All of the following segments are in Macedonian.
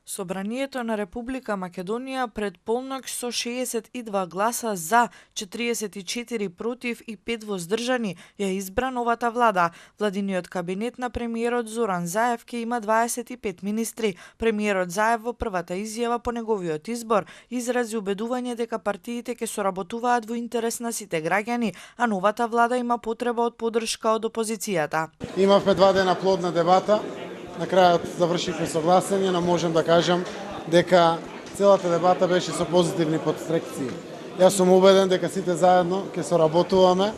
Собранието на Република Македонија пред полнок со 62 гласа за, 44 против и 5 воздржани ја избра новата влада. Владиниот кабинет на премиерот Зоран Заев ќе има 25 министри. Премиерот Заев во првата изјава по неговиот избор изрази убедување дека партиите ќе соработуваат во интерес на сите граѓани, а новата влада има потреба од поддршка од опозицијата. Имавме 2 дена плодна дебата. На крајот завршивме согласение, но можем да кажам дека целата дебата беше со позитивни подстрекции. Јас сум убеден дека сите заедно ќе соработуваме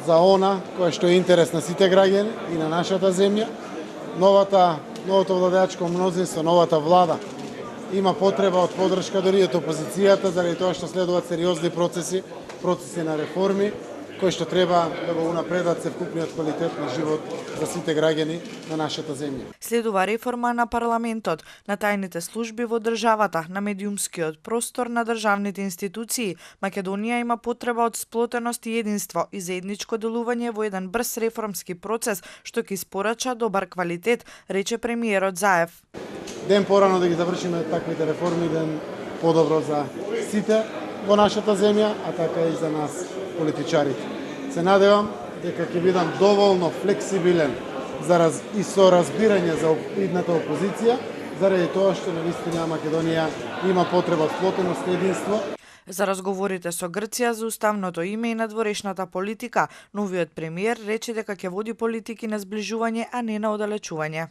за она кое што е интерес на сите граѓани и на нашата земја. Новото владеачко мнозинство, новата влада има потреба од поддршка дури од опозицијата, заради тоа што следуваат сериозни процеси на реформи, кои што треба да го унапредат севкупниот квалитет на живот за сите граѓани на нашата земја. Следува реформа на парламентот, на тајните служби во државата, на медиумскиот простор, на државните институции. Македонија има потреба од сплотеност и единство и заедничко делување во еден брз реформски процес што ќе испорача добар квалитет, рече премиерот Заев. Ден порано да ги завршиме таквите реформи, ден подобро за сите во нашата земја, а така и за нас политичарите. Се надевам дека ќе бидам доволно флексибилен и со разбирање за идната опозиција, заради тоа што навистина Македонија има потреба од сплотеност и единство. За разговорите со Грција за уставното име и надворешната политика, новиот премиер рече дека ќе води политики на сближување, а не на оддалечување.